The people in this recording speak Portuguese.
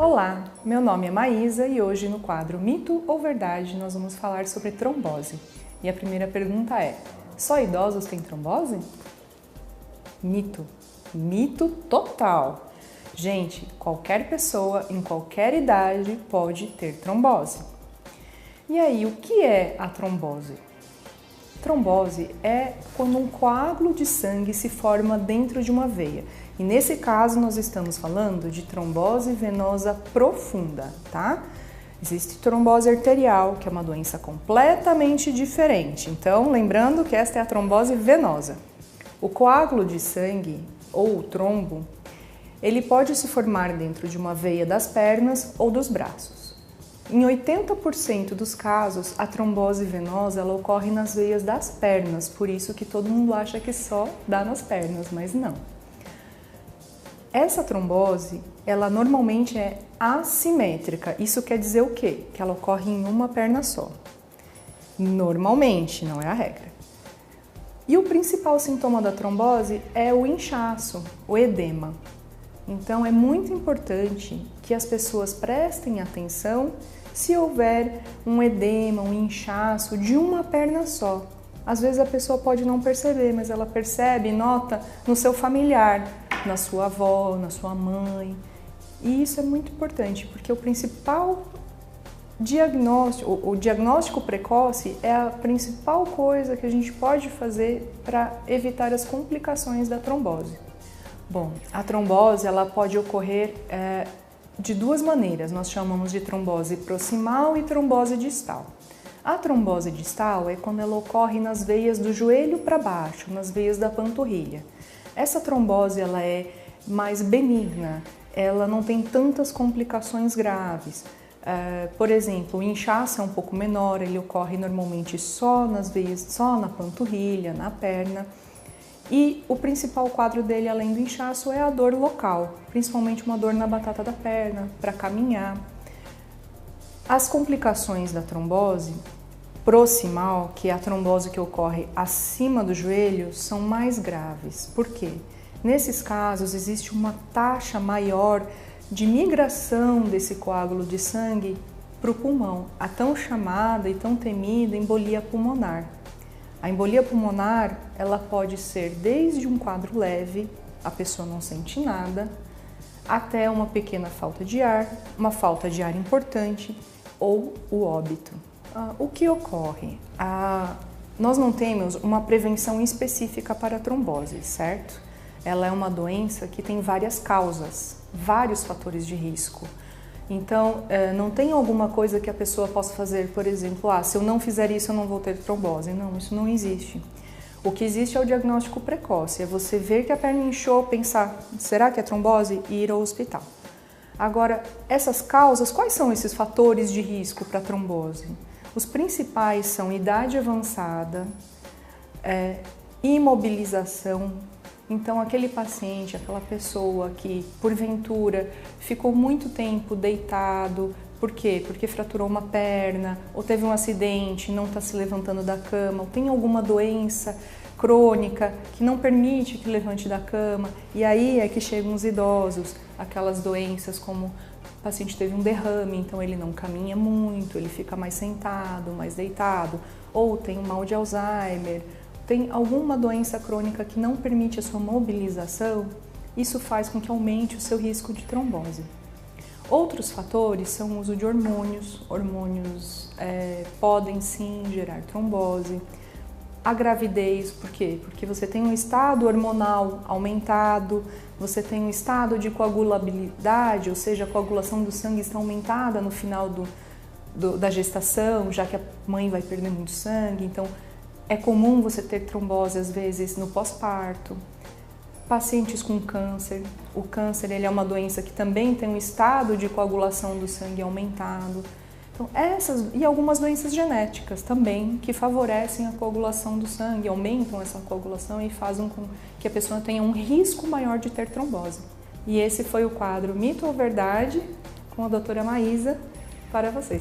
Olá, meu nome é Maísa e hoje no quadro Mito ou Verdade nós vamos falar sobre trombose. E a primeira pergunta é: só idosos têm trombose? Mito. Mito total. Gente, qualquer pessoa em qualquer idade pode ter trombose. E aí, o que é a trombose? Trombose é quando um coágulo de sangue se forma dentro de uma veia. E nesse caso nós estamos falando de trombose venosa profunda, tá? Existe trombose arterial, que é uma doença completamente diferente. Então, lembrando que esta é a trombose venosa. O coágulo de sangue, ou o trombo, ele pode se formar dentro de uma veia das pernas ou dos braços. Em 80% dos casos, a trombose venosa ela ocorre nas veias das pernas, por isso que todo mundo acha que só dá nas pernas, mas não. Essa trombose, ela normalmente é assimétrica. Isso quer dizer o quê? Que ela ocorre em uma perna só. Normalmente, não é a regra. E o principal sintoma da trombose é o inchaço, o edema. Então, é muito importante que as pessoas prestem atenção se houver um edema, um inchaço de uma perna só. Às vezes a pessoa pode não perceber, mas ela percebe e nota no seu familiar, na sua avó, na sua mãe. E isso é muito importante, porque o principal diagnóstico, o diagnóstico precoce é a principal coisa que a gente pode fazer para evitar as complicações da trombose. Bom, a trombose ela pode ocorrer de duas maneiras, nós chamamos de trombose proximal e trombose distal. A trombose distal é quando ela ocorre nas veias do joelho para baixo, nas veias da panturrilha. Essa trombose ela é mais benigna, ela não tem tantas complicações graves. Por exemplo, o inchaço é um pouco menor, ele ocorre normalmente só nas veias, só na panturrilha, na perna. E o principal quadro dele, além do inchaço, é a dor local, principalmente uma dor na batata da perna, para caminhar. As complicações da trombose proximal, que é a trombose que ocorre acima do joelho, são mais graves. Por quê? Nesses casos, existe uma taxa maior de migração desse coágulo de sangue para o pulmão, a tão chamada e tão temida embolia pulmonar. A embolia pulmonar, ela pode ser desde um quadro leve, a pessoa não sente nada, até uma pequena falta de ar, uma falta de ar importante ou o óbito. O que ocorre? Nós não temos uma prevenção específica para a trombose, certo? Ela é uma doença que tem várias causas, vários fatores de risco. Então, não tem alguma coisa que a pessoa possa fazer, por exemplo, se eu não fizer isso eu não vou ter trombose. Não, isso não existe. O que existe é o diagnóstico precoce, é você ver que a perna inchou, pensar, será que é trombose? E ir ao hospital. Agora, essas causas, quais são esses fatores de risco para a trombose? Os principais são idade avançada, imobilização. Então, aquele paciente, aquela pessoa que, porventura, ficou muito tempo deitado, por quê? Porque fraturou uma perna, ou teve um acidente, não está se levantando da cama, ou tem alguma doença crônica que não permite que levante da cama, e aí é que chegam os idosos, aquelas doenças como o paciente teve um derrame, então ele não caminha muito, ele fica mais sentado, mais deitado, ou tem um mal de Alzheimer, tem alguma doença crônica que não permite a sua mobilização, isso faz com que aumente o seu risco de trombose. Outros fatores são o uso de hormônios. Hormônios podem sim gerar trombose. A gravidez, por quê? Porque você tem um estado hormonal aumentado, você tem um estado de coagulabilidade, ou seja, a coagulação do sangue está aumentada no final da gestação, já que a mãe vai perder muito sangue, então é comum você ter trombose, às vezes, no pós-parto. Pacientes com câncer. O câncer ele é uma doença que também tem um estado de coagulação do sangue aumentado. Então, e algumas doenças genéticas também, que favorecem a coagulação do sangue, aumentam essa coagulação e fazem com que a pessoa tenha um risco maior de ter trombose. E esse foi o quadro Mito ou Verdade, com a doutora Maísa, para vocês.